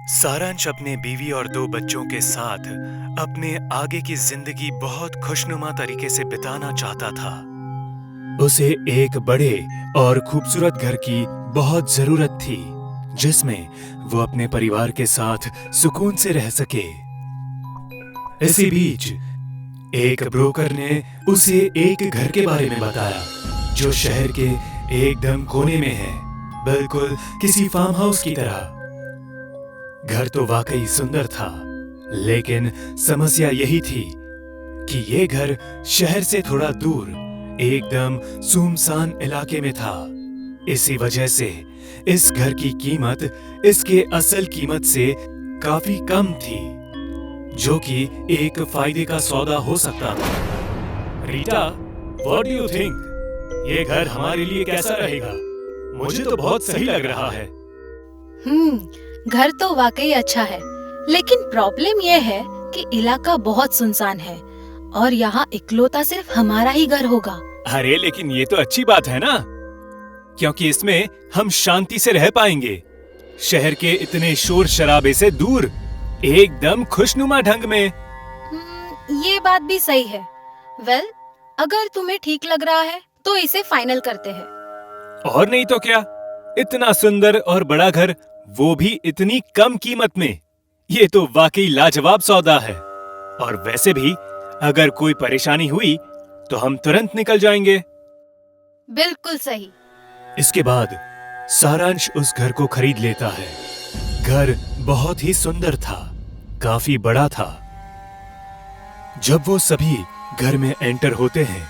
सारांश अपने बीवी और दो बच्चों के साथ अपने आगे की जिंदगी बहुत खुशनुमा तरीके से बिताना चाहता था। उसे एक बड़े और खूबसूरत घर की बहुत जरूरत थी, जिसमें वो अपने परिवार के साथ सुकून से रह सके। इसी बीच एक ब्रोकर ने उसे एक घर के बारे में बताया, जो शहर के एकदम कोने में है, बिल्कुल किसी फार्म हाउस की तरह। घर तो वाकई सुंदर था, लेकिन समस्या यही थी कि ये घर शहर से थोड़ा दूर एकदम सुनसान इलाके में था। इसी वजह से इस घर की कीमत इसके असल कीमत से काफी कम थी, जो कि एक फायदे का सौदा हो सकता था। Rita, what do you think? ये घर हमारे लिए कैसा रहेगा? मुझे तो बहुत सही लग रहा है। घर तो वाकई अच्छा है, लेकिन प्रॉब्लम यह है कि इलाका बहुत सुनसान है और यहाँ इकलौता सिर्फ हमारा ही घर होगा। अरे लेकिन ये तो अच्छी बात है ना, क्योंकि इसमें हम शांति से रह पाएंगे, शहर के इतने शोर शराबे से दूर, एकदम खुशनुमा ढंग में। ये बात भी सही है। वेल, अगर तुम्हें ठीक लग रहा है तो इसे फाइनल करते हैं। और नहीं तो क्या, इतना सुंदर और बड़ा घर, वो भी इतनी कम कीमत में। ये तो वाकई लाजवाब सौदा है। और वैसे भी अगर कोई परेशानी हुई तो हम तुरंत निकल जाएंगे। बिल्कुल सही। इसके बाद सारांश उस घर को खरीद लेता है। घर बहुत ही सुंदर था, काफी बड़ा था। जब वो सभी घर में एंटर होते हैं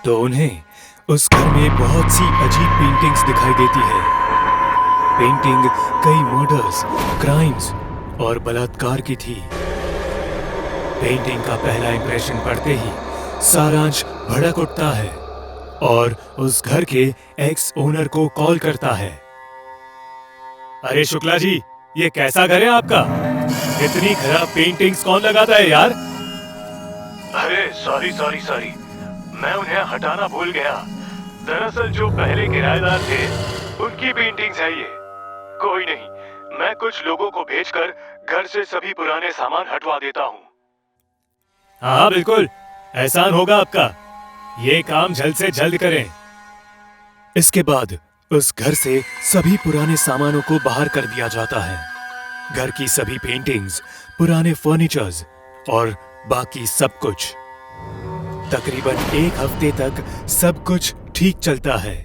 तो उन्हें उस घर में बहुत सी अजीब पेंटिंग्स दिखाई देती है। पेंटिंग कई मर्डर्स, क्राइम्स और बलात्कार की थी। पेंटिंग का पहला इंप्रेशन पढ़ते ही सारांश भड़क उठता है और उस घर के एक्स ओनर को कॉल करता है। अरे शुक्ला जी, ये कैसा घर है आपका? इतनी खराब पेंटिंग्स कौन लगाता है यार? अरे सॉरी, मैं उन्हें हटाना भूल गया। दरअसल जो पहले किराएदार थे, उनकी पेंटिंग्स है ये। कोई नहीं, मैं कुछ लोगों को भेजकर घर से सभी पुराने सामान हटवा देता हूँ। हाँ बिल्कुल, एहसान होगा आपका। ये काम जल्द से जल्द करें। इसके बाद उस घर से सभी पुराने सामानों को बाहर कर दिया जाता है। घर की सभी पेंटिंग्स, पुराने फर्नीचर्स और बाकी सब कुछ। तकरीबन एक हफ्ते तक सब कुछ ठीक चलता है,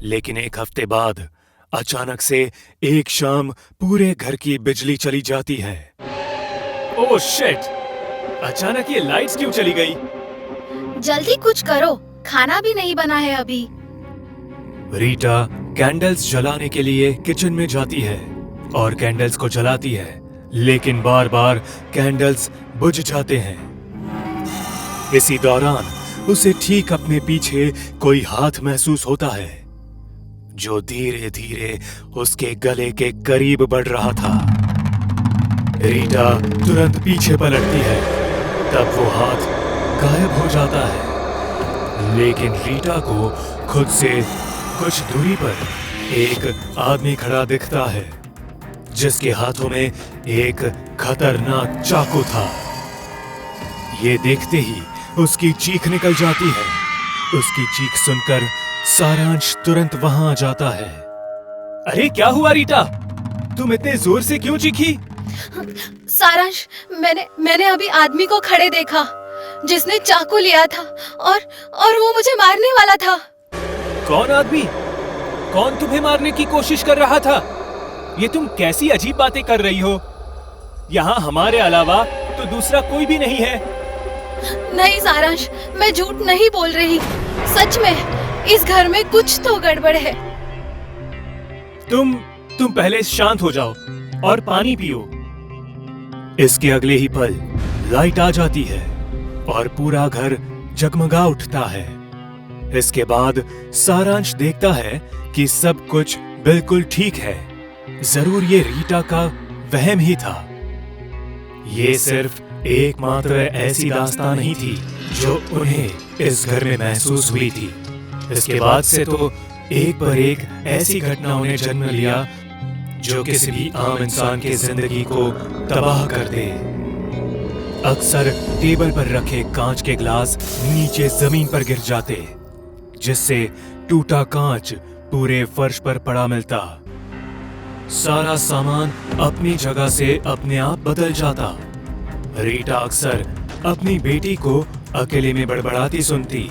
लेकिन एक हफ्ते बाद अचानक से एक शाम पूरे घर की बिजली चली जाती है। Oh shit! अचानक ये लाइट्स क्यों चली गई? जल्दी कुछ करो, खाना भी नहीं बना है अभी। रीटा कैंडल्स जलाने के लिए किचन में जाती है और कैंडल्स को जलाती है, लेकिन बार बार कैंडल्स बुझ जाते हैं। इसी दौरान उसे ठीक अपने पीछे कोई हाथ महसूस होता है, जो धीरे धीरे उसके गले के करीब बढ़ रहा था। रीटा तुरंत पीछे पलटती है, तब वो हाथ गायब हो जाता है। लेकिन रीटा को खुद से कुछ दूरी पर एक आदमी खड़ा दिखता है, जिसके हाथों में एक खतरनाक चाकू था। ये देखते ही उसकी चीख निकल जाती है। उसकी चीख सुनकर सारांश तुरंत वहां आ जाता है। अरे क्या हुआ रीटा? तुम इतने जोर से क्यों चीखी? सारांश, मैंने अभी आदमी को खड़े देखा, जिसने चाकू लिया था और वो मुझे मारने वाला था। कौन आदमी? कौन तुम्हें मारने की कोशिश कर रहा था? ये तुम कैसी अजीब बातें कर रही हो? यहाँ हमारे अलावा तो दूसरा कोई भी नहीं है। नहीं सारांश, मैं झूठ नहीं बोल रही। सच में इस घर में कुछ तो गड़बड़ है। तुम पहले शांत हो जाओ और पानी पियो। इसके अगले ही पल लाइट आ जाती है और पूरा घर जगमगा उठता है। इसके बाद सारांश देखता है कि सब कुछ बिल्कुल ठीक है। जरूर ये रीटा का वहम ही था। ये सिर्फ एकमात्र ऐसी दास्तान नहीं थी जो उन्हें इस घर में महसूस हुई थी। इसके बाद से तो एक पर एक ऐसी घटनाओं ने जन्म लिया जो किसी भी आम इंसान की जिंदगी को तबाह कर दे। अक्सर टेबल पर रखे कांच के ग्लास नीचे जमीन पर गिर जाते, जिससे टूटा कांच पूरे फर्श पर पड़ा मिलता। सारा सामान अपनी जगह से अपने आप बदल जाता। रीटा अक्सर अपनी बेटी को अकेले में बड़बड़ाती सुनती।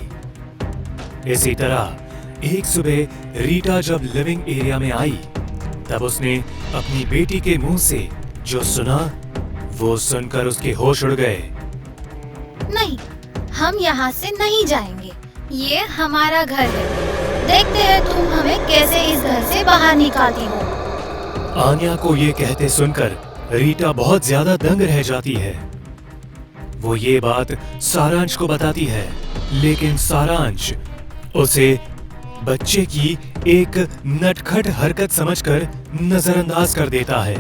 इसी तरह एक सुबह रीटा जब लिविंग एरिया में आई, तब उसने अपनी बेटी के मुंह से जो सुना, वो सुनकर उसके होश उड़ गए। नहीं, हम यहाँ से नहीं जाएंगे। ये हमारा घर है। देखते हैं तुम हमें कैसे इस घर से बाहर निकालती हो। आन्या को ये कहते सुनकर रीटा बहुत ज्यादा दंग रह जाती है। वो ये बात सारांश को बताती है, लेकिन सारांश उसे बच्चे की एक नटखट हरकत समझकर नजरअंदाज कर देता है।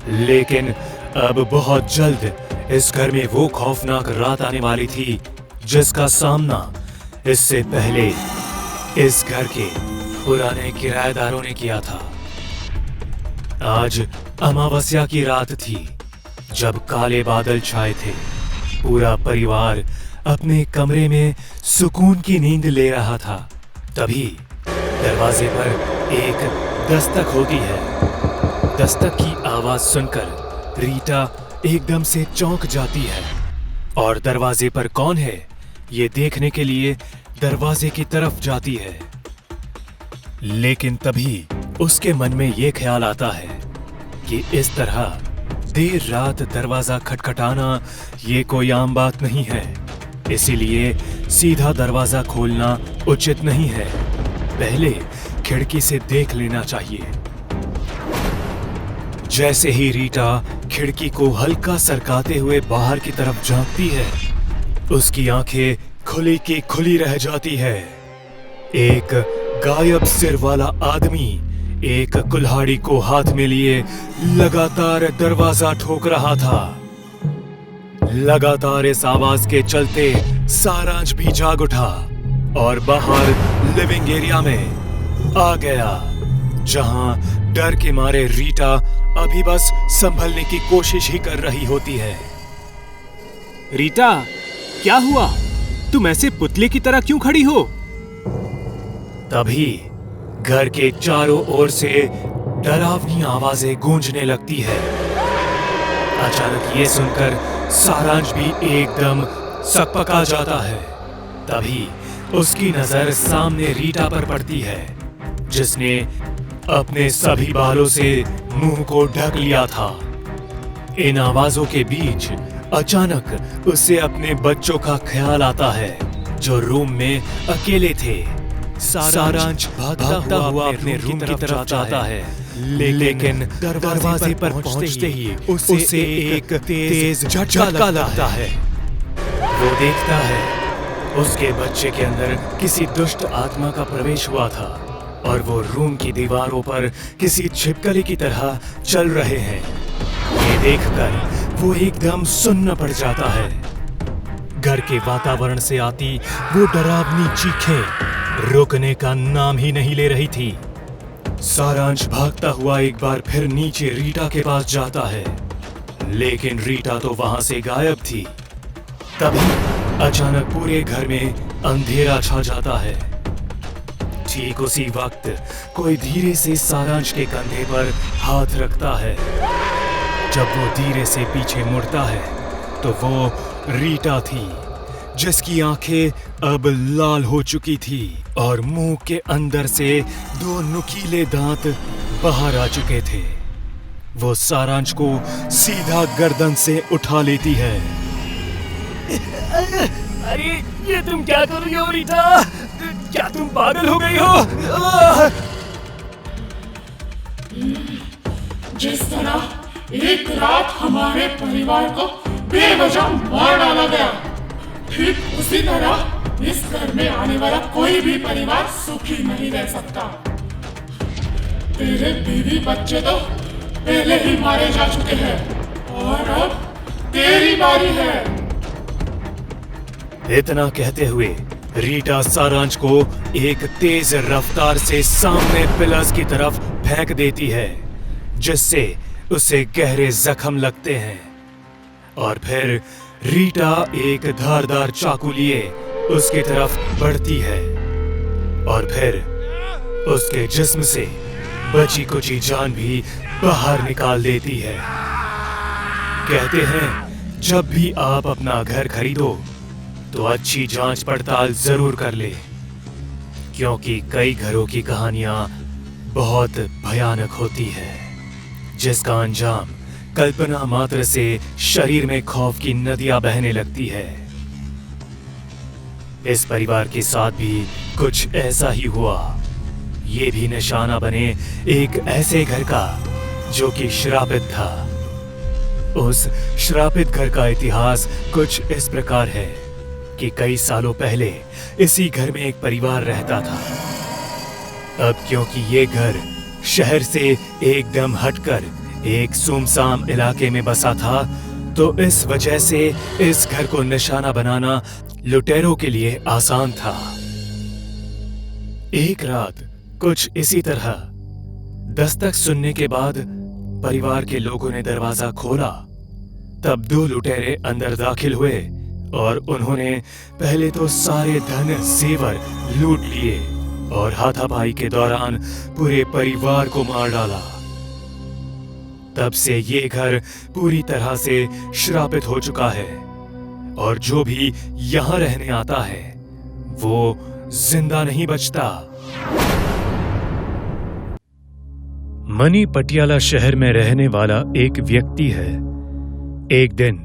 लेकिन अब बहुत जल्द इस घर में वो खौफनाक रात आने वाली थी, जिसका सामना इससे पहले इस घर के पुराने किराएदारों ने किया था। आज अमावस्या की रात थी, जब काले बादल छाए थे। पूरा परिवार अपने कमरे में सुकून की नींद ले रहा था। तभी दरवाजे पर एक दस्तक होती है। दस्तक की आवाज सुनकर रीटा एकदम से चौंक जाती है और दरवाजे पर कौन है ये देखने के लिए दरवाजे की तरफ जाती है। लेकिन तभी उसके मन में ये ख्याल आता है कि इस तरह देर रात दरवाजा खटखटाना ये कोई आम बात नहीं है, इसीलिए सीधा दरवाजा खोलना उचित नहीं है। पहले खिड़की से देख लेना चाहिए। जैसे ही रीटा खिड़की को हल्का सरकाते हुए बाहर की तरफ झांकती है, उसकी आंखें खुली की खुली रह जाती है। एक गायब सिर वाला आदमी एक कुल्हाड़ी को हाथ में लिए लगातार दरवाजा ठोक रहा था। लगातार इस आवाज के चलते सारांश भी जाग उठा और बाहर लिविंग एरिया में आ गया, जहां डर के मारे रीटा अभी बस संभलने की कोशिश ही कर रही होती है। रीटा, क्या हुआ? तुम ऐसे पुतले की तरह क्यों खड़ी हो? तभी घर के चारों ओर से डरावनी आवाजें गूंजने लगती है। अचानक ये सुनकर सारांश भी एकदम सकपका जाता है। तभी उसकी नजर सामने रीटा पर पड़ती है, जिसने अपने सभी बालों से मुंह को ढक लिया था। इन आवाजों के बीच अचानक उसे अपने बच्चों का ख्याल आता है, जो रूम में अकेले थे। सारांश भागता हुआ अपने रूम की तरफ जाता है, लेकिन दरवाजे पर पहुंचते ही उसे एक तेज झटका लगता है। वो देखता है उसके बच्चे के अंदर किसी दुष्ट आत्मा का प्रवेश हुआ था और वो रूम की दीवारों पर किसी छिपकली की तरह चल रहे हैं। ये देखकर वो एकदम सुन्न पड़ जाता है। घर के वातावरण से आती वो डरावनी चीखें रुकने का नाम ही नहीं ले रही थी। सारांश भागता हुआ एक बार फिर नीचे रीटा के पास जाता है, लेकिन रीटा तो वहां से गायब थी। तभी अचानक पूरे घर में अंधेरा छा जाता है। ठीक उसी वक्त कोई धीरे से सारांश के कंधे पर हाथ रखता है। जब वो धीरे से पीछे मुड़ता है तो वो रीटा थी, जिसकी आंखें अब लाल हो चुकी थी और मुंह के अंदर से दो नुकीले दांत बाहर आ चुके थे। वो सारांश को सीधा गर्दन से उठा लेती है। अरे ये तुम क्या कर रही हो रीटा? क्या तुम पागल हो गई हो? जिस तरह एक रात हमारे परिवार को बेवजह मार डाला गया, ठीक उसी तरह इस घर में आने वाला कोई भी परिवार सुखी नहीं रह सकता। तेरे बीवी बच्चे तो पहले ही मारे जा चुके हैं और अब तेरी बारी है। इतना कहते हुए रीटा सारांश को एक तेज रफ्तार से सामने पिलर्स की तरफ फेंक देती है, जिससे उसे गहरे जख्म लगते हैं। और फिर रीटा एक धारदार चाकू लिए उसकी तरफ बढ़ती है और फिर उसके जिस्म से बची कुची जान भी बाहर निकाल देती है। कहते हैं जब भी आप अपना घर खरीदो तो अच्छी जांच पड़ताल जरूर कर ले, क्योंकि कई घरों की कहानियां बहुत भयानक होती है, जिसका अंजाम कल्पना मात्र से शरीर में खौफ की नदियां बहने लगती है। इस परिवार के साथ भी कुछ ऐसा ही हुआ। ये भी निशाना बने एक ऐसे घर का जो कि श्रापित था। उस श्रापित घर का इतिहास कुछ इस प्रकार है कि कई सालों पहले इसी घर में एक परिवार रहता था। अब क्योंकि ये घर शहर से एकदम हटकर एक सुनसान इलाके में बसा था, तो इस वजह से इस घर को निशाना बनाना लुटेरों के लिए आसान था। एक रात कुछ इसी तरह दस्तक सुनने के बाद परिवार के लोगों ने दरवाजा खोला। तब 2 लुटेरे अंदर दाखिल हुए और उन्होंने पहले तो सारे धन जेवर लूट लिए और हाथापाई के दौरान पूरे परिवार को मार डाला। तब से ये घर पूरी तरह से श्रापित हो चुका है और जो भी यहाँ रहने आता है वो जिंदा नहीं बचता। मनी पटियाला शहर में रहने वाला एक व्यक्ति है। एक दिन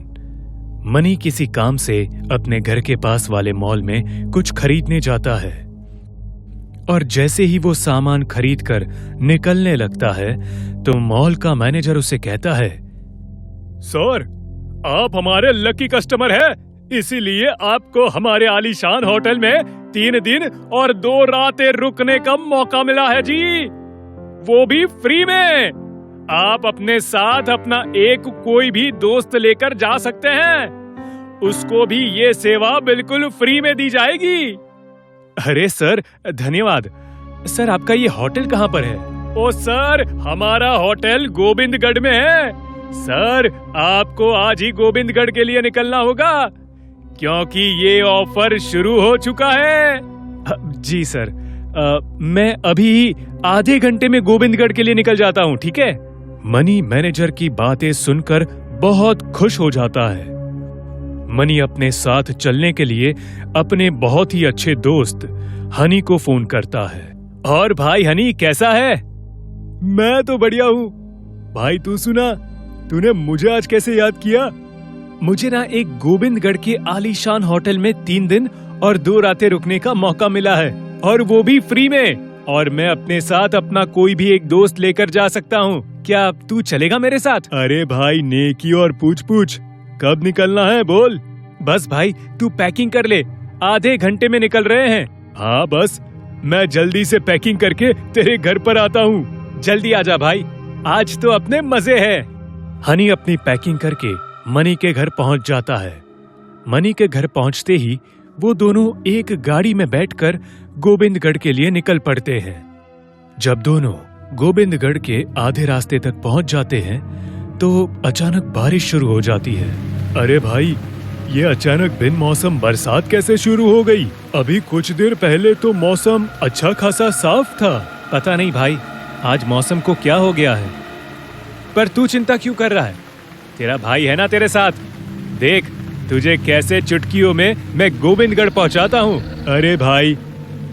मनी किसी काम से अपने घर के पास वाले मॉल में कुछ खरीदने जाता है और जैसे ही वो सामान खरीदकर निकलने लगता है तो मॉल का मैनेजर उसे कहता है, सर, आप हमारे लकी कस्टमर हैं, इसीलिए आपको हमारे आलीशान होटल में 3 दिन और 2 रातें रुकने का मौका मिला है जी, वो भी फ्री में। आप अपने साथ अपना एक कोई भी दोस्त लेकर जा सकते हैं, उसको भी ये सेवा बिल्कुल फ्री में दी जाएगी। अरे सर धन्यवाद। सर आपका ये होटल कहाँ पर है? ओ सर, हमारा होटल गोविंदगढ़ में है। सर आपको आज ही गोविंदगढ़ के लिए निकलना होगा क्योंकि ये ऑफर शुरू हो चुका है। जी सर, मैं अभी ही आधे घंटे में गोविंदगढ़ के लिए निकल जाता हूँ, ठीक है? मनी मैनेजर की बातें सुनकर बहुत खुश हो जाता है। मनी अपने साथ चलने के लिए अपने बहुत ही अच्छे दोस्त हनी को फोन करता है। और भाई हनी कैसा है? मैं तो बढ़िया हूँ। भाई तू सुना, तूने मुझे आज कैसे याद किया? मुझे ना एक गोविंदगढ़ के आलीशान होटल में 3 दिन और 2 रातें रुकने का मौका मिला है और वो भी फ्री में, और मैं अपने साथ अपना कोई भी एक दोस्त लेकर जा सकता हूँ। क्या तू चलेगा मेरे साथ? अरे भाई नेकी और पूछ कब निकलना है बोल। बस भाई तू पैकिंग कर ले, आधे घंटे में निकल रहे हैं। हाँ बस मैं जल्दी से पैकिंग करके तेरे घर पर आता हूँ। जल्दी आजा भाई, आज तो अपने मजे हैं। हनी अपनी पैकिंग करके मनी के घर पहुंच जाता है। मनी के घर पहुंचते ही वो दोनों एक गाड़ी में बैठकर गोविंदगढ़ के लिए निकल पड़ते हैं। जब दोनों गोविंदगढ़ के आधे रास्ते तक पहुंच जाते हैं तो अचानक बारिश शुरू हो जाती है। अरे भाई, ये अचानक बिन मौसम बरसात कैसे शुरू हो गई? अभी कुछ देर पहले तो मौसम अच्छा खासा साफ था। पता नहीं भाई, आज मौसम को क्या हो गया है। पर तू चिंता क्यों कर रहा है? तेरा भाई है ना तेरे साथ, देख तुझे कैसे चुटकियों में मैं गोविंदगढ़ पहुंचाता हूँ। अरे भाई,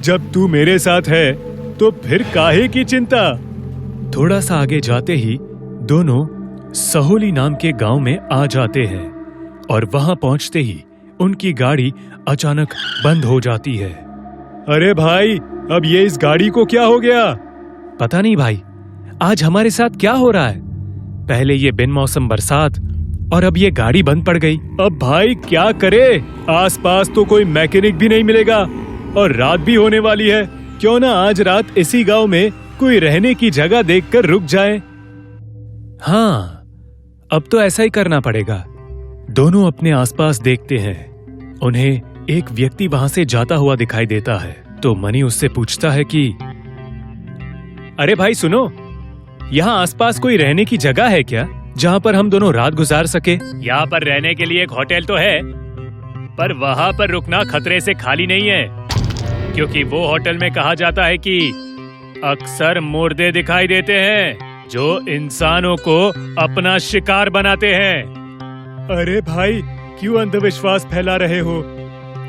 जब तू मेरे साथ है तो फिर काहे की चिंता। थोड़ा सा आगे जाते ही दोनों सहोली नाम के गांव में आ जाते हैं और वहां पहुंचते ही उनकी गाड़ी अचानक बंद हो जाती है। अरे भाई, अब ये इस गाड़ी को क्या हो गया? पता नहीं भाई, आज हमारे साथ क्या हो रहा है। पहले ये बिन मौसम बरसात और अब ये गाड़ी बंद पड़ गई। अब भाई क्या करे? आसपास तो कोई मैकेनिक भी नहीं मिलेगा और रात भी होने वाली है। क्यों ना आज रात इसी गांव में कोई रहने की जगह देखकर रुक जाए। हाँ, अब तो ऐसा ही करना पड़ेगा। दोनों अपने आसपास देखते हैं। उन्हें एक व्यक्ति वहां से जाता हुआ दिखाई देता है। तो मनी उससे पूछता है कि अरे भाई सुनो, यहाँ आसपास कोई रहने की जगह है क्या, जहाँ पर हम दोनों रात गुजार सके? यहाँ पर रहने के लिए एक होटल तो है, पर वहाँ पर रुकना खतरे से खाली नहीं है, क्योंकि वो होटल में कहा जाता है कि अक्सर मुर्दे दिखाई देते हैं जो इंसानों को अपना शिकार बनाते हैं। अरे भाई, क्यों अंधविश्वास फैला रहे हो?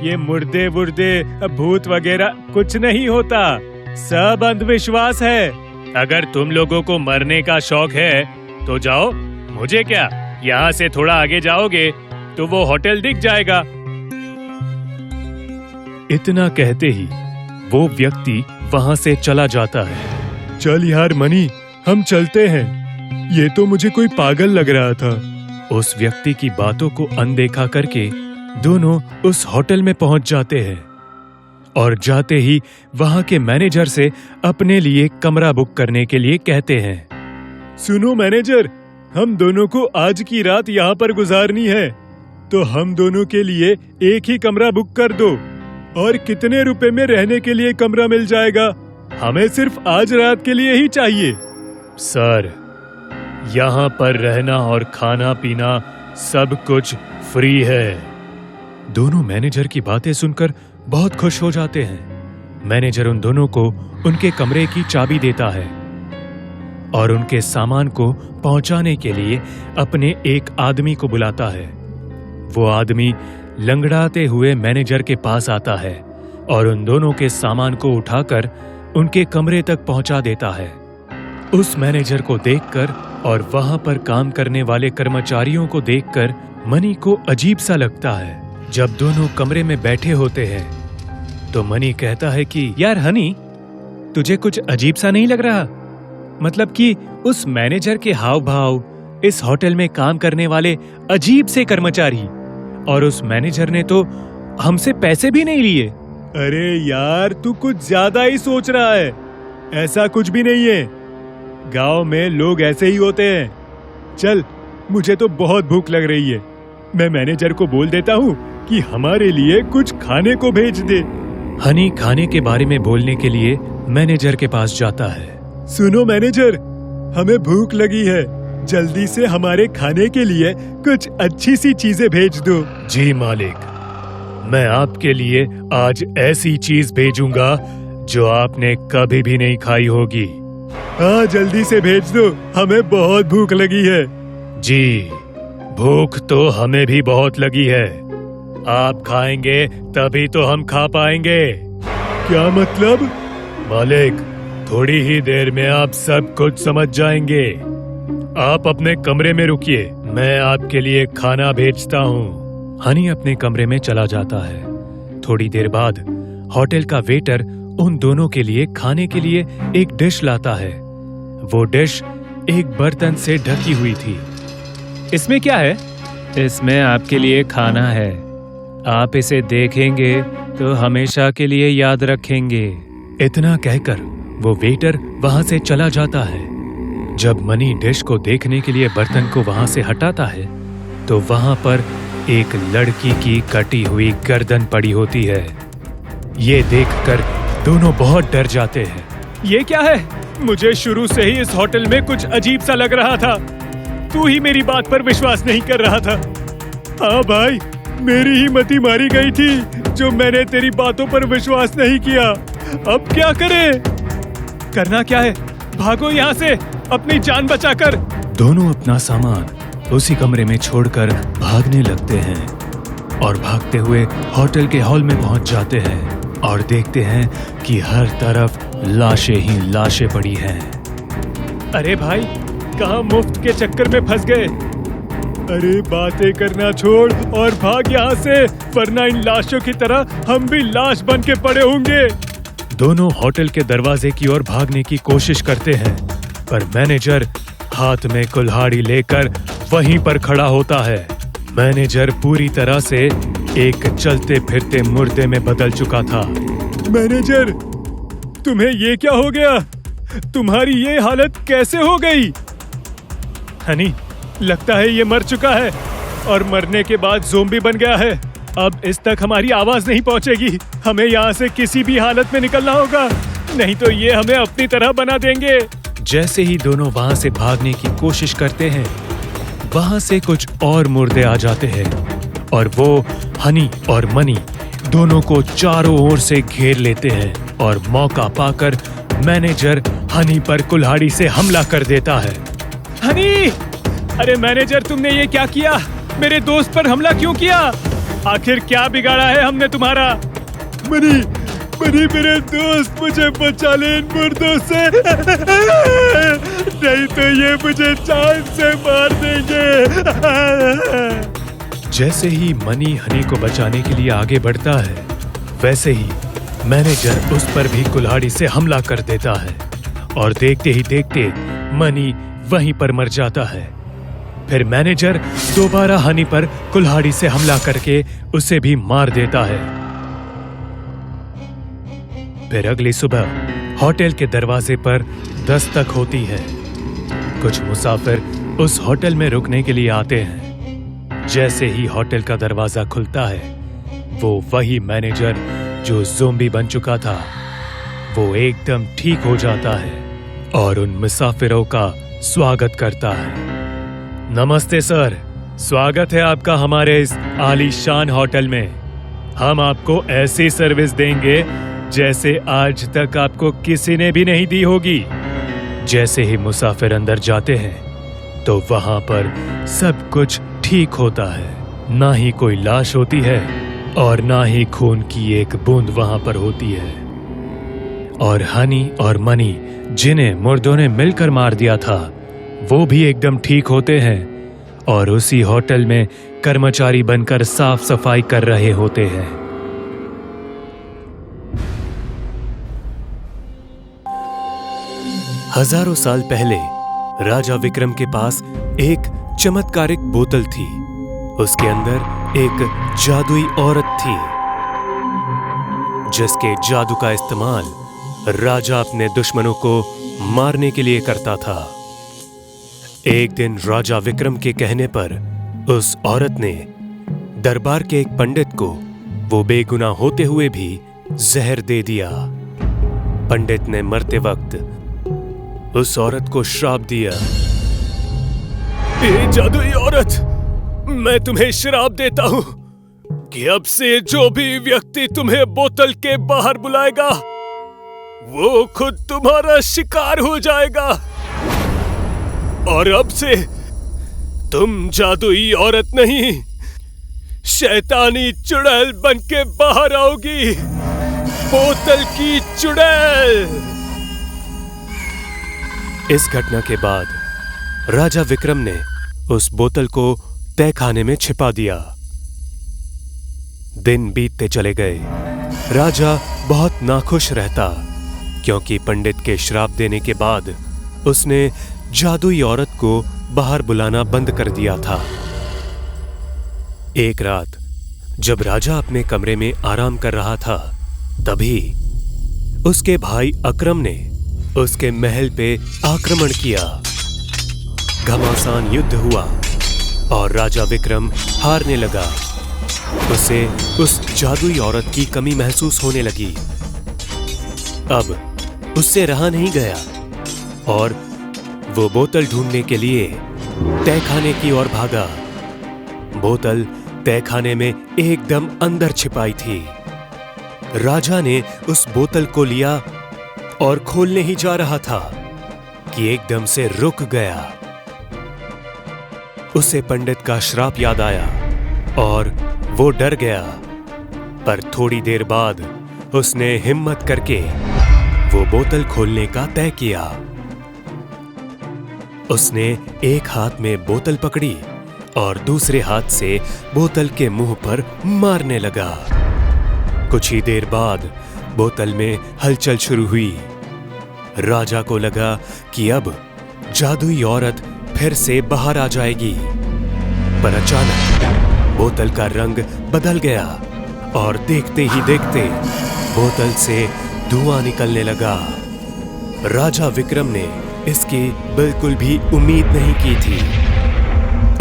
ये मुर्दे वुर्दे भूत वगैरह कुछ नहीं होता, सब अंधविश्वास है। अगर तुम लोगों को मरने का शौक है तो जाओ, मुझे क्या, यहाँ से थोड़ा आगे जाओगे तो वो होटल दिख जाएगा। इतना कहते ही वो व्यक्ति वहाँ से चला जाता है। चल यार मनी, हम चलते हैं, ये तो मुझे कोई पागल लग रहा था। उस व्यक्ति की बातों को अनदेखा करके दोनों उस होटल में पहुंच जाते हैं और जाते ही वहां के मैनेजर से अपने लिए कमरा बुक करने के लिए कहते हैं। सुनो मैनेजर, हम दोनों को आज की रात यहाँ पर गुजारनी है, तो हम दोनों के लिए एक ही कमरा बुक कर दो। और कितने रुपए में रहने के लिए कमरा मिल जाएगा? हमें सिर्फ आज रात के लिए ही चाहिए। सर, यहाँ पर रहना और खाना पीना सब कुछ फ्री है। दोनों मैनेजर की बातें सुनकर बहुत खुश हो जाते हैं। मैनेजर उन दोनों को उनके कमरे की चाबी देता है और उनके सामान को पहुंचाने के लिए अपने एक आदमी को बुलाता है। वो आदमी लंगड़ाते हुए मैनेजर के पास आता है और उन दोनों के सामान को उठाकर उनके कमरे तक पहुंचा देता है। उस मैनेजर को देखकर और वहां पर काम करने वाले कर्मचारियों को देखकर मनी को अजीब सा लगता है। जब दोनों कमरे में बैठे होते हैं तो मनी कहता है कि यार हनी, तुझे कुछ अजीब सा नहीं लग रहा? मतलब कि उस मैनेजर के हाव भाव, इस होटल में काम करने वाले अजीब से कर्मचारी, और उस मैनेजर ने तो हमसे पैसे भी नहीं लिए। अरे यार, तू कुछ ज्यादा ही सोच रहा है, ऐसा कुछ भी नहीं है। गांव में लोग ऐसे ही होते हैं। चल, मुझे तो बहुत भूख लग रही है, मैं मैनेजर को बोल देता हूँ कि हमारे लिए कुछ खाने को भेज दे। हनी खाने के बारे में बोलने के लिए मैनेजर के पास जाता है। सुनो मैनेजर, हमें भूख लगी है, जल्दी से हमारे खाने के लिए कुछ अच्छी सी चीजें भेज दो। जी मालिक, मैं आपके लिए आज ऐसी चीज भेजूंगा जो आपने कभी भी नहीं खाई होगी। हाँ, जल्दी से भेज दो, हमें बहुत भूख लगी है। जी, भूख तो हमें भी बहुत लगी है, आप खाएंगे तभी तो हम खा पाएंगे। क्या मतलब? मालिक, थोड़ी ही देर में आप सब कुछ समझ जाएंगे। आप अपने कमरे में रुकिए, मैं आपके लिए खाना भेजता हूँ। हनी अपने कमरे में चला जाता है। थोड़ी देर बाद होटल का वेटर उन दोनों के लिए खाने के लिए एक डिश लाता है। वो डिश एक बर्तन से ढकी हुई थी। इसमें क्या है? इसमें आपके लिए खाना है, आप इसे देखेंगे तो हमेशा के लिए याद रखेंगे। इतना कहकर वो वेटर वहां से चला जाता है। जब मनी डिश को देखने के लिए बर्तन को वहां से हटाता है तो वहां पर एक लड़की की कटी हुई गर्दन पड़ी होती है। ये देखकर दोनों बहुत डर जाते हैं। ये क्या है? मुझे शुरू से ही इस होटल में कुछ अजीब सा लग रहा था, तू ही मेरी बात पर विश्वास नहीं कर रहा था। हाँ भाई, मेरी ही मति मारी गई थी जो मैंने तेरी बातों पर विश्वास नहीं किया। अब क्या करें? करना क्या है? भागो यहाँ से अपनी जान बचाकर। दोनों अपना सामान उसी कमरे में छोड़कर भागने लगते हैं और भागते हुए होटल के हॉल में पहुंच जाते हैं और देखते हैं कि हर तरफ लाशें ही लाशें पड़ी हैं। अरे भाई, कहाँ मुफ्त के चक्कर में फंस गए? अरे बातें करना छोड़ और भाग यहाँ से, वरना इन लाशों की तरह हम भी लाश बन के पड़े होंगे। दोनों होटल के दरवाजे की ओर भागने की कोशिश करते हैं, पर मैनेजर हाथ में कुल्हाड़ी लेकर वहीं पर खड़ा होता है। मैनेजर पूरी तरह से एक चलते फिरते मुर्दे में बदल चुका था। मैनेजर, तुम्हें ये क्या हो गया? तुम्हारी ये हालत कैसे हो गई? हनी, लगता है ये मर चुका है और मरने के बाद ज़ोंबी बन गया है। अब इस तक हमारी आवाज नहीं पहुंचेगी। हमें यहाँ से किसी भी हालत में निकलना होगा, नहीं तो ये हमें अपनी तरह बना देंगे। जैसे ही दोनों वहां से भागने की कोशिश करते हैं, वहां से कुछ और मुर्दे आ जाते हैं और वो हनी और मनी दोनों को चारों ओर से घेर लेते हैं और मौका पाकर मैनेजर हनी पर कुल्हाड़ी से हमला कर देता है। हनी! अरे मैनेजर, तुमने ये क्या किया? मेरे दोस्त पर हमला क्यों किया? आखिर क्या बिगाड़ा है हमने तुम्हारा? मनी मेरे दोस्त, मुझे बचा ले इन मुर्दों से, नहीं तो ये मुझे जान से मार देंगे। जैसे ही मनी हनी को बचाने के लिए आगे बढ़ता है, वैसे ही मैनेजर उस पर भी कुल्हाड़ी से हमला कर देता है और देखते ही देखते मनी वहीं पर मर जाता है। फिर मैनेजर दोबारा हनी पर कुल्हाड़ी से हमला करके उसे भी मार देता है। फिर अगली सुबह होटल के दरवाजे पर दस्तक होती है। कुछ मुसाफिर उस होटल में रुकने के लिए आते हैं। जैसे ही होटल का दरवाजा खुलता है, वो वही मैनेजर जो ज़ोंबी बन चुका था, वो एकदम ठीक हो जाता है और उन मुसाफिरों का स्वागत करता है। नमस्ते सर, स्वागत है आपका हमारे इस आलीशान होटल में। हम आपको ऐसी सर्विस देंगे जैसे आज तक आपको किसी ने भी नहीं दी होगी। जैसे ही मुसाफिर अंदर जाते हैं तो वहां पर सब कुछ ठीक होता है। ना ही कोई लाश होती है और ना ही खून की एक बूंद वहां पर होती है। और हनी और मनी, जिन्हें मुर्दों ने मिलकर मार दिया था, वो भी एकदम ठीक होते हैं और उसी होटल में कर्मचारी बनकर साफ सफाई कर रहे होते हैं। हजारों साल पहले राजा विक्रम के पास एक चमत्कारिक बोतल थी। उसके अंदर एक जादुई औरत थी, जिसके जादू का इस्तेमाल राजा अपने दुश्मनों को मारने के लिए करता था। एक दिन राजा विक्रम के कहने पर उस औरत ने दरबार के एक पंडित को वो बेगुनाह होते हुए भी जहर दे दिया। पंडित ने मरते वक्त उस औरत को श्राप दिया। ए जादुई औरत, मैं तुम्हें श्राप देता हूं कि अब से जो भी व्यक्ति तुम्हें बोतल के बाहर बुलाएगा, वो खुद तुम्हारा शिकार हो जाएगा। और अब से तुम जादुई औरत नहीं, शैतानी चुड़ैल बन के बाहर आओगी, बोतल की चुड़ैल। इस घटना के बाद राजा विक्रम ने उस बोतल को तहखाने में छिपा दिया। दिन बीतते चले गए। राजा बहुत नाखुश रहता, क्योंकि पंडित के श्राप देने के बाद उसने जादुई औरत को बाहर बुलाना बंद कर दिया था। एक रात जब राजा अपने कमरे में आराम कर रहा था, तभी उसके भाई अकरम ने उसके महल पे आक्रमण किया। घमासान युद्ध हुआ और राजा विक्रम हारने लगा। उसे उस जादुई औरत की कमी महसूस होने लगी। अब उससे रहा नहीं गया और वो बोतल ढूंढने के लिए तहखाने की ओर भागा। बोतल तहखाने में एकदम अंदर छिपाई थी। राजा ने उस बोतल को लिया और खोलने ही जा रहा था कि एकदम से रुक गया। उसे पंडित का श्राप याद आया और वो डर गया। पर थोड़ी देर बाद उसने हिम्मत करके वो बोतल खोलने का तय किया। उसने एक हाथ में बोतल पकड़ी और दूसरे हाथ से बोतल के मुंह पर मारने लगा। कुछ ही देर बाद बोतल में हलचल शुरू हुई। राजा को लगा कि अब जादुई औरत फिर से बाहर आ जाएगी, पर अचानक बोतल का रंग बदल गया और देखते ही देखते बोतल से धुआं निकलने लगा। राजा विक्रम ने इसकी बिल्कुल भी उम्मीद नहीं की थी।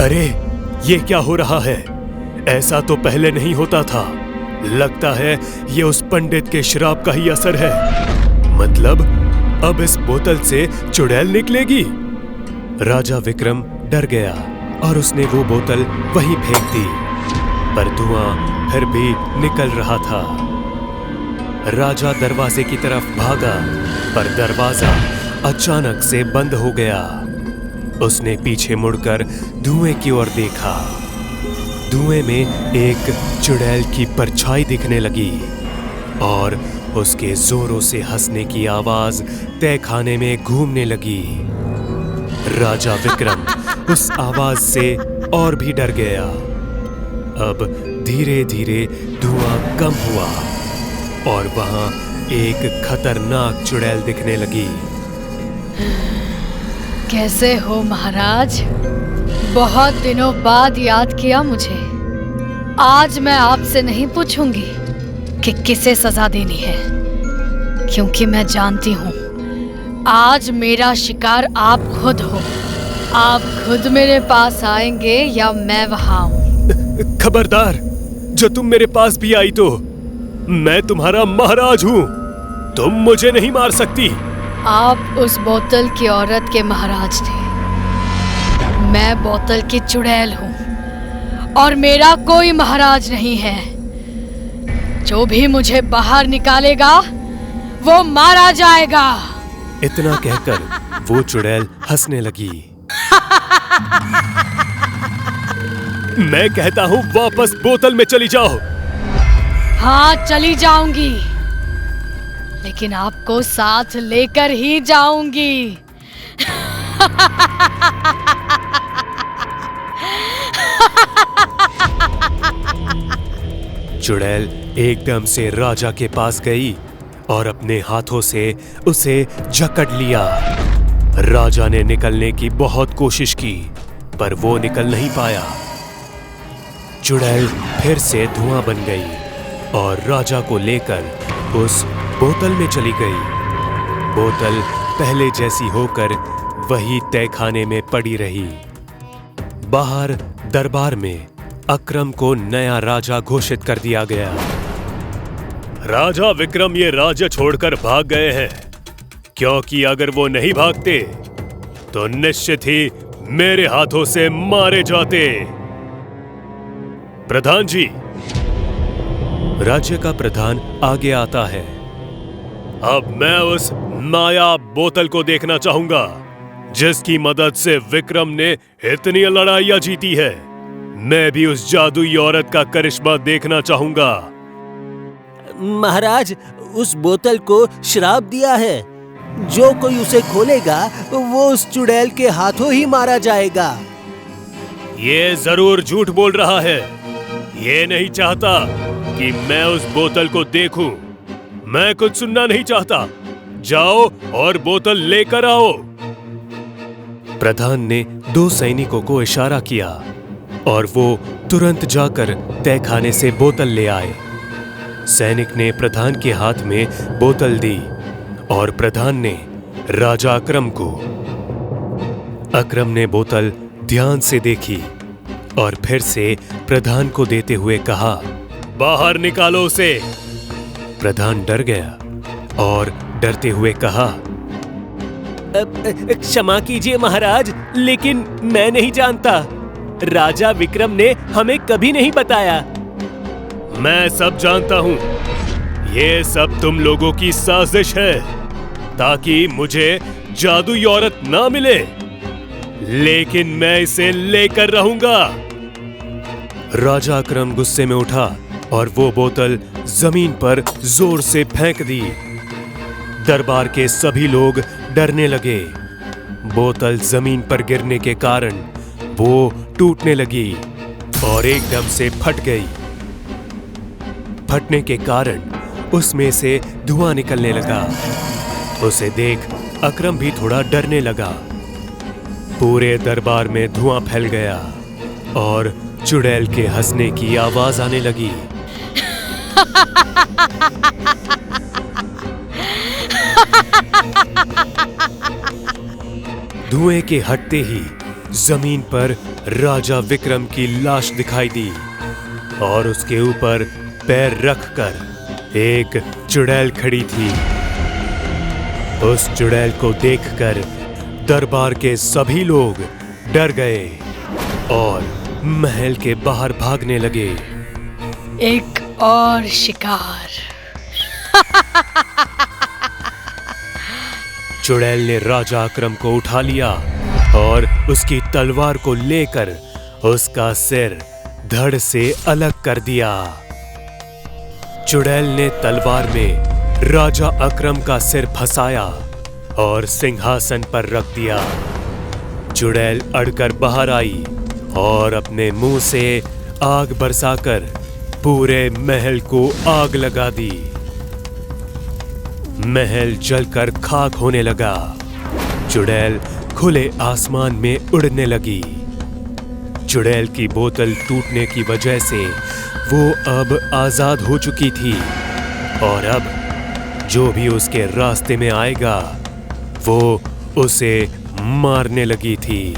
अरे, ये क्या हो रहा है? ऐसा तो पहले नहीं होता था। लगता है ये उस पंडित के श्राप का ही असर है। मतलब अब इस बोतल से चुड़ैल निकलेगी। राजा विक्रम डर गया और उसने वो बोतल वहीं फेंक दी, पर धुआं फिर भी निकल रहा था। राजा दरवाजे की तरफ भागा, पर दरवाजा अचानक से बंद हो गया। उसने पीछे मुड़कर धुएं की ओर देखा। धुएं में एक चुड़ैल की परछाई दिखने लगी और उसके जोरों से हंसने की आवाज तहखाने में घूमने लगी। राजा विक्रम उस आवाज से और भी डर गया। अब धीरे धीरे धुआं कम हुआ और वहां एक खतरनाक चुड़ैल दिखने लगी। कैसे हो महाराज? बहुत दिनों बाद याद किया मुझे। आज मैं आपसे नहीं पूछूंगी कि किसे सजा देनी है, क्योंकि मैं जानती हूँ आज मेरा शिकार आप खुद हो। आप खुद मेरे पास आएंगे या मैं वहां आऊं? खबरदार, जो तुम मेरे पास भी आई तो मैं तुम्हारा महाराज हूँ। तुम मुझे नहीं मार सकती। आप उस बोतल की औरत के महाराज थे, मैं बोतल की चुड़ैल हूँ और मेरा कोई महाराज नहीं है। जो भी मुझे बाहर निकालेगा वो मारा जाएगा। इतना कहकर वो चुड़ैल हंसने लगी। मैं कहता हूँ वापस बोतल में चली जाओ। हाँ, चली जाऊंगी, लेकिन आपको साथ लेकर ही जाऊंगी। चुड़ैल एकदम से राजा के पास गई और अपने हाथों से उसे जकड़ लिया। राजा ने निकलने की बहुत कोशिश की, पर वो निकल नहीं पाया। चुड़ैल फिर से धुआं बन गई और राजा को लेकर उस बोतल में चली गई। बोतल पहले जैसी होकर वही तहखाने में पड़ी रही। बाहर दरबार में अकरम को नया राजा घोषित कर दिया गया। राजा विक्रम ये राज्य छोड़कर भाग गए हैं, क्योंकि अगर वो नहीं भागते तो निश्चित ही मेरे हाथों से मारे जाते। प्रधान जी। राज्य का प्रधान आगे आता है। अब मैं उस नायाब बोतल को देखना चाहूंगा, जिसकी मदद से विक्रम ने इतनी लड़ाइयां जीती है। मैं भी उस जादुई औरत का करिश्मा देखना चाहूंगा। महाराज, उस बोतल को श्राप दिया है। जो कोई उसे खोलेगा वो उस चुड़ैल के हाथों ही मारा जाएगा। ये जरूर झूठ बोल रहा है। ये नहीं चाहता कि मैं उस बोतल को देखूं। मैं कुछ सुनना नहीं चाहता। जाओ और बोतल लेकर आओ। प्रधान ने 2 सैनिकों को इशारा किया और वो तुरंत जाकर तहखाने से बोतल ले आए। सैनिक ने प्रधान के हाथ में बोतल दी और प्रधान ने राजा अकरम को। अकरम ने बोतल ध्यान से देखी और फिर से प्रधान को देते हुए कहा, बाहर निकालो उसे। प्रधान डर गया और डरते हुए कहा, क्षमा कीजिए महाराज, लेकिन मैं नहीं जानता। राजा विक्रम ने हमें कभी नहीं बताया। मैं सब जानता हूँ। ये सब तुम लोगों की साजिश है ताकि मुझे जादुई औरत ना मिले, लेकिन मैं इसे लेकर रहूंगा। राजा अकरम गुस्से में उठा और वो बोतल जमीन पर जोर से फेंक दी। दरबार के सभी लोग डरने लगे। बोतल जमीन पर गिरने के कारण वो टूटने लगी और एकदम से फट गई। फटने के कारण उसमें से धुआं निकलने लगा। उसे देख अकरम भी थोड़ा डरने लगा। पूरे दरबार में धुआं फैल गया और चुड़ैल के हंसने की आवाज आने लगी। धुएं के हटते ही जमीन पर राजा विक्रम की लाश दिखाई दी और उसके ऊपर पैर रखकर एक चुड़ैल खड़ी थी। उस चुड़ैल को देखकर दरबार के सभी लोग डर गए और महल के बाहर भागने लगे। एक और शिकार। चुड़ैल ने राजा अकरम को उठा लिया और उसकी तलवार को लेकर उसका सिर धड़ से अलग कर दिया। चुड़ैल ने तलवार में राजा अकरम का सिर फंसाया और सिंहासन पर रख दिया। चुड़ैल अड़कर बाहर आई और अपने मुंह से आग बरसाकर पूरे महल को आग लगा दी। महल जलकर खाक होने लगा। चुड़ैल खुले आसमान में उड़ने लगी। चुड़ैल की बोतल टूटने की वजह से वो अब आजाद हो चुकी थी और अब जो भी उसके रास्ते में आएगा वो उसे मारने लगी थी।